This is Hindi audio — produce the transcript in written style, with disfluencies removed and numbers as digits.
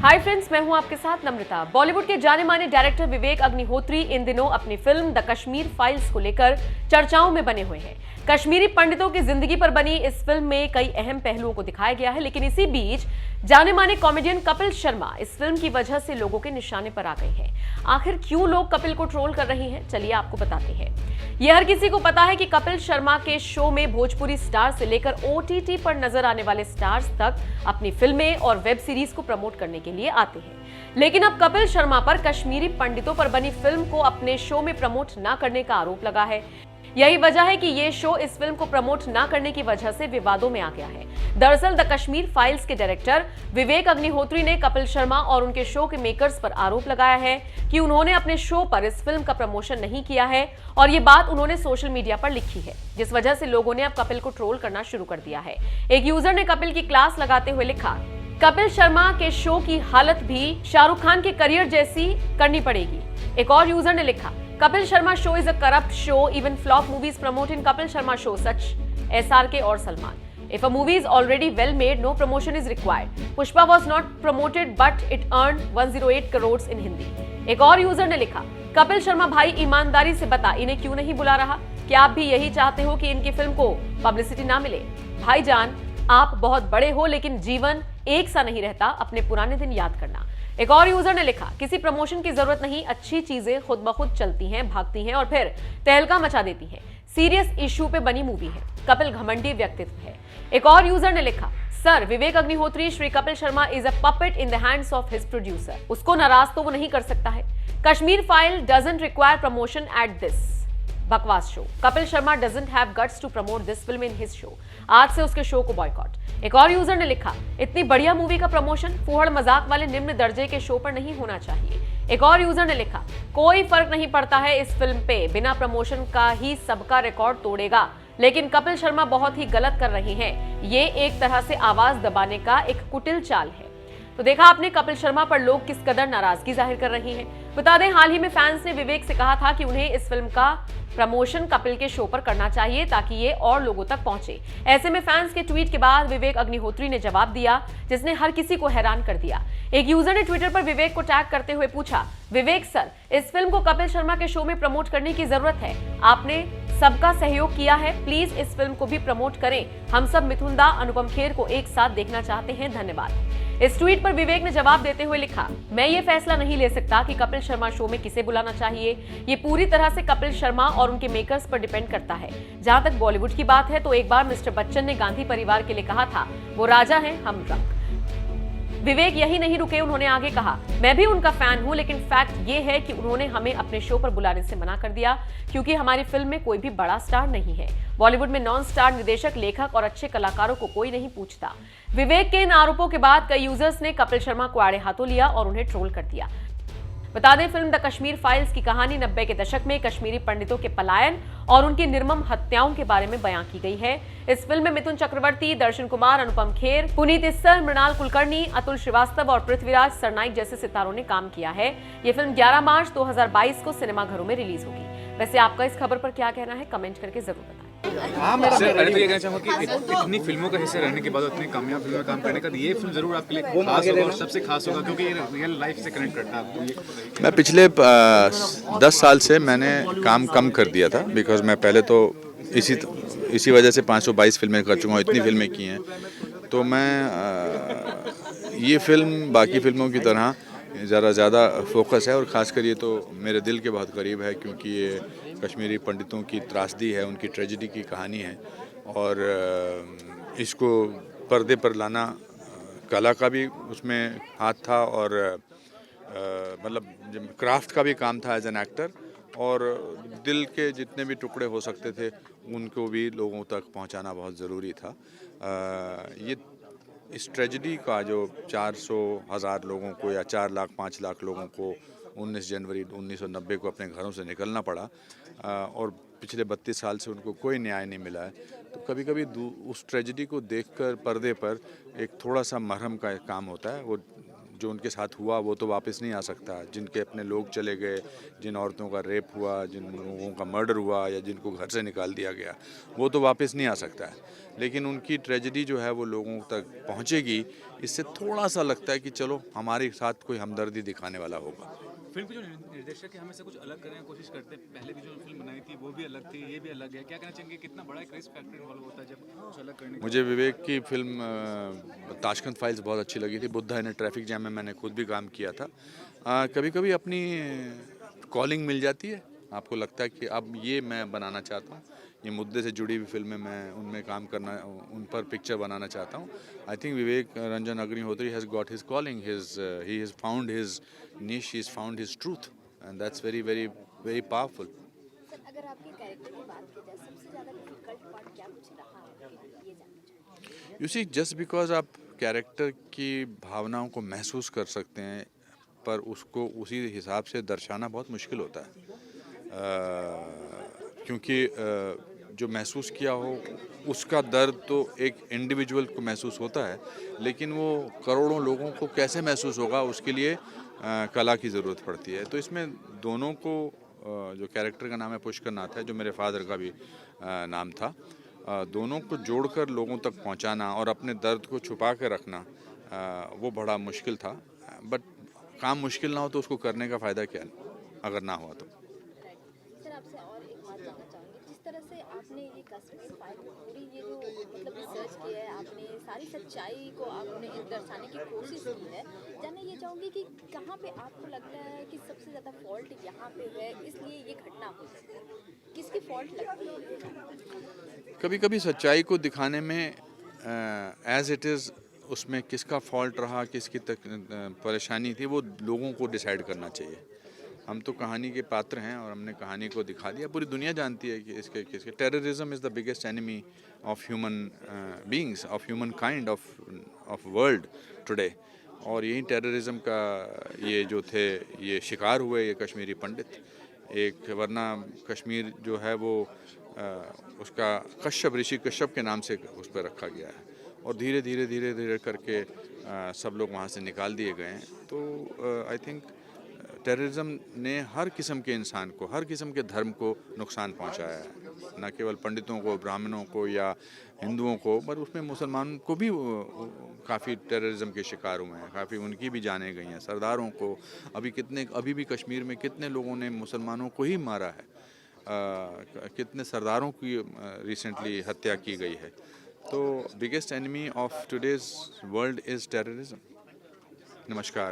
हाय फ्रेंड्स, मैं हूं आपके साथ नम्रता। बॉलीवुड के जाने माने डायरेक्टर विवेक अग्निहोत्री इन दिनों अपनी फिल्म द कश्मीर फाइल्स को लेकर चर्चाओं में बने हुए हैं। कश्मीरी पंडितों की जिंदगी पर बनी इस फिल्म में कई अहम पहलुओं को दिखाया गया है, लेकिन इसी बीच जाने माने कॉमेडियन कपिल शर्मा इस फिल्म की वजह से लोगों के निशाने पर आ गए हैं। आखिर क्यों लोग कपिल को ट्रोल कर रहे हैं, चलिए आपको बताते हैं। यह हर किसी को पता है कि कपिल शर्मा के शो में भोजपुरी स्टार से लेकर OTT पर नजर आने वाले स्टार्स तक अपनी फिल्में और वेब सीरीज को प्रमोट करने के लिए आते हैं। लेकिन अब कपिल शर्मा पर कश्मीरी पंडितों पर बनी फिल्म को अपने शो में प्रमोट न करने का आरोप लगा है। यही वजह है कि ये शो इस फिल्म को प्रमोट न करने की वजह से विवादों में आ गया है। दरअसल द कश्मीर फाइल्स के डायरेक्टर विवेक अग्निहोत्री ने कपिल शर्मा और उनके शो के मेकर्स पर आरोप लगाया है कि उन्होंने अपने शो पर इस फिल्म का प्रमोशन नहीं किया है, और ये बात उन्होंने सोशल मीडिया पर लिखी है, जिस वजह से लोगों ने अब कपिल को ट्रोल करना शुरू कर दिया है। एक यूजर ने कपिल की क्लास लगाते हुए लिखा, कपिल शर्मा के शो की हालत भी शाहरुख खान के करियर जैसी करनी पड़ेगी। एक और यूजर ने लिखा, Kapil Sharma show is a corrupt show, even flop movies promote in Kapil Sharma show such SRK और Salman. If a movie is already well made, no promotion is required. Pushpa was not promoted, but it earned 108 crores in Hindi. एक और यूजर ने लिखा, कपिल शर्मा भाई ईमानदारी से बता इन्हें क्यों नहीं बुला रहा? क्या आप भी यही चाहते हो कि इनकी फिल्म को पब्लिसिटी ना मिले? भाईजान, आप बहुत बड़े हो, लेकिन जीवन एक सा नहीं रहता, अपने पुराने दिन याद करना। एक और यूजर ने लिखा, किसी प्रमोशन की जरूरत नहीं, अच्छी चीजें खुद ब खुद चलती हैं, भागती हैं और फिर तहलका मचा देती हैं। सीरियस इशू पे बनी मूवी है, कपिल घमंडी व्यक्तित्व है। एक और यूजर ने लिखा, sir Vivek Agnihotri Shri Kapil Sharma is a puppet in the hands of his producer, उसको नाराज तो वो नहीं कर सकता है। Kashmir file doesn't require promotion at this बकवास show. Kapil Sharma doesn't have guts to promote this film in his show. आज से उसके शो को बॉयकॉट। एक और यूजर ने लिखा, इतनी बढ़िया मूवी का प्रमोशन फूहड़ मजाक वाले निम्न दर्जे के शो पर नहीं होना चाहिए। एक और यूजर ने लिखा, कोई फर्क नहीं पड़ता है इस फिल्म पे, बिना प्रमोशन का ही सबका रिकॉर्ड तोड़ेगा, लेकिन कपिल शर्मा बहुत ही गलत कर रहे हैं। ये एक तरह से आवाज दबाने का एक कुटिल चाल है। तो देखा आपने कपिल शर्मा पर लोग किस कदर नाराजगी जाहिर कर रहे हैं। बता दें, हाल ही में फैंस ने विवेक से कहा था कि उन्हें इस फिल्म का प्रमोशन कपिल के शो पर करना चाहिए ताकि ये और लोगों तक पहुंचे। ऐसे में फैंस के ट्वीट के बाद विवेक अग्निहोत्री ने जवाब दिया, जिसने हर किसी को हैरान कर दिया। एक यूजर ने ट्विटर पर विवेक को टैग करते हुए पूछा, विवेक सर, इस फिल्म को कपिल शर्मा के शो में प्रमोट करने की जरूरत है, आपने सबका सहयोग किया है, प्लीज इस फिल्म को भी प्रमोट करें, हम सब मिथुन दा, अनुपम खेर को एक साथ देखना चाहते हैं, धन्यवाद। इस ट्वीट पर विवेक ने जवाब देते हुए लिखा, मैं ये फैसला नहीं ले सकता कि कपिल शर्मा शो में किसे बुलाना चाहिए, ये पूरी तरह से कपिल शर्मा और उनके मेकर्स पर डिपेंड करता है। जहां तक बॉलीवुड की बात है तो एक बार मिस्टर बच्चन ने गांधी परिवार के लिए कहा था, वो राजा हैं, हम रंक। विवेक यही नहीं रुके, उन्होंने आगे कहा, मैं भी उनका फैन हूं, लेकिन फैक्ट ये है कि उन्होंने हमें अपने शो पर बुलाने से मना कर दिया, क्योंकि हमारी फिल्म में कोई भी बड़ा स्टार नहीं है। बॉलीवुड में नॉन स्टार निर्देशक, लेखक और अच्छे कलाकारों को कोई नहीं पूछता। विवेक के इन आरोपों के बाद कई यूजर्स ने कपिल शर्मा को आड़े हाथों लिया और उन्हें ट्रोल कर दिया। बता दें, फिल्म द कश्मीर फाइल्स की कहानी 90 के दशक में कश्मीरी पंडितों के पलायन और उनकी निर्मम हत्याओं के बारे में बयां की गई है। इस फिल्म में मिथुन चक्रवर्ती, दर्शन कुमार, अनुपम खेर, पुनीत इस्सर, मृणाल कुलकर्णी, अतुल श्रीवास्तव और पृथ्वीराज सरनाइक जैसे सितारों ने काम किया है। ये फिल्म 11 मार्च 2022 को सिनेमाघरों में रिलीज होगी। वैसे आपका इस खबर पर क्या कहना है, कमेंट करके जरूर बताएं। सर, पहले तो ये कहना चाहूँगा कि इतनी फिल्मों का हिस्सा रहने के बाद इतनी कामयाब फिल्म में काम करने का ये फिल्म जरूर आपके लिए खास होगा और सबसे खास होगा, क्योंकि ये रियल लाइफ से कनेक्ट करता है आपको। मैं पिछले 10 साल से मैंने काम कम कर दिया था, बिकॉज मैं पहले तो इसी वजह से 522 फिल्में कर चुका हूँ, इतनी फिल्में की हैं। तो मैं ये फिल्म बाकी फिल्मों की तरह ज़रा ज़्यादा फोकस है, और ख़ासकर ये तो मेरे दिल के बहुत करीब है, क्योंकि ये कश्मीरी पंडितों की त्रासदी है, उनकी ट्रेजेडी की कहानी है, और इसको पर्दे पर लाना कला का भी उसमें हाथ था, और मतलब क्राफ्ट का भी काम था एज एन एक्टर, और दिल के जितने भी टुकड़े हो सकते थे उनको भी लोगों तक पहुंचाना बहुत ज़रूरी था। ये इस ट्रेजेडी का जो 400,000 लोगों को या 4 लाख 5 लाख लोगों को 19 जनवरी 1990 को अपने घरों से निकलना पड़ा, और पिछले 32 साल से उनको कोई न्याय नहीं मिला है, तो कभी कभी उस ट्रेजेडी को देखकर पर्दे पर एक थोड़ा सा मरहम का काम होता है। वो जो उनके साथ हुआ वो तो वापस नहीं आ सकता। जिनके अपने लोग चले गए, जिन औरतों का रेप हुआ, जिन लोगों का मर्डर हुआ या जिनको घर से निकाल दिया गया, वो तो वापस नहीं आ सकता है। लेकिन उनकी ट्रेजेडी जो है वो लोगों तक पहुंचेगी, इससे थोड़ा सा लगता है कि चलो हमारे साथ कोई हमदर्दी दिखाने वाला होगा। फिल्म के जो निर्देशक है हमेशा कुछ अलग करने की कोशिश करते हैं। पहले भी जो फिल्म बनाई थी वो भी अलग थी, ये भी अलग है। क्या कहना चाहेंगे, कितना बड़ा एक रिस्क फैक्टर इन्वॉल्व होता है जब कुछ अलग करने का? मुझे विवेक की फिल्म ताशकंद फाइल्स बहुत अच्छी लगी थी। बुद्धा इन ट्रैफिक जैम में मैंने खुद भी काम किया था। कभी कभी अपनी कॉलिंग मिल जाती है, आपको लगता है कि अब ये मैं बनाना चाहता हूँ, ये मुद्दे से जुड़ी हुई फिल्में मैं उनमें काम करना, उन पर पिक्चर बनाना चाहता हूँ। I think Vivek Ranjan Agnihotri has got his calling, he has found his niche, he has found his truth, and that's very very very powerful. Sir, अगर आपके कैरेक्टर की बात की जाए, सबसे ज़्यादा डिफिकल्ट पार्ट क्या कुछ रहा है ये जानना चाहिए। You see, just because आप कैरेक्टर की भावनाओं को महसूस कर सकते हैं, पर उसको उसी हिसाब से दर्शाना बहुत मुश्किल होता है। क्योंकि जो महसूस किया हो उसका दर्द तो एक इंडिविजुअल को महसूस होता है, लेकिन वो करोड़ों लोगों को कैसे महसूस होगा उसके लिए कला की ज़रूरत पड़ती है। तो इसमें दोनों को, जो कैरेक्टर का नाम है पुष्कर नाथ है, जो मेरे फादर का भी नाम था, दोनों को जोड़कर लोगों तक पहुंचाना और अपने दर्द को छुपा कर रखना, वो बड़ा मुश्किल था। बट काम मुश्किल ना हो तो उसको करने का फ़ायदा क्या अगर ना हुआ तो। सर, आपसे और एक बात जानना चाहूँगी, जिस तरह से आपने ये कश्मीर फाइल में पूरी ये जो मतलब रिसर्च किया है, आपने सारी सच्चाई को आपने दर्शाने की कोशिश की है, जानना ये चाहूँगी कि कहाँ पे आपको लगता है कि सबसे ज़्यादा फॉल्ट यहाँ पे है, इसलिए ये घटना हुई, किसकी फॉल्ट लगती है? कभी कभी सच्चाई को दिखाने में एज इट इज़ उसमें किसका फॉल्ट रहा, किसकी परेशानी थी, वो लोगों को डिसाइड करना चाहिए। हम तो कहानी के पात्र हैं और हमने कहानी को दिखा दिया। पूरी दुनिया जानती है कि किसके terrorism is the biggest enemy of human beings, of human kind, of world today. और यही टेररिज्म का ये जो थे, ये शिकार हुए ये कश्मीरी पंडित। एक वरना कश्मीर जो है वो उसका कश्यप, ऋषि कश्यप के नाम से उस पर रखा गया है, और धीरे धीरे करके सब लोग वहाँ से निकाल दिए गए हैं। तो आई थिंक टेररिज्म ने हर किस्म के इंसान को, हर किस्म के धर्म को नुकसान पहुंचाया है, न केवल पंडितों को, ब्राह्मणों को या हिंदुओं को, पर उसमें मुसलमान को भी काफ़ी टेररिज्म के शिकार हुए हैं, काफ़ी उनकी भी जानें गई हैं। सरदारों को अभी भी कश्मीर में कितने लोगों ने मुसलमानों को ही मारा है, कितने सरदारों की रिसेंटली हत्या की गई है। तो biggest enemy of today's world is terrorism. नमस्कार।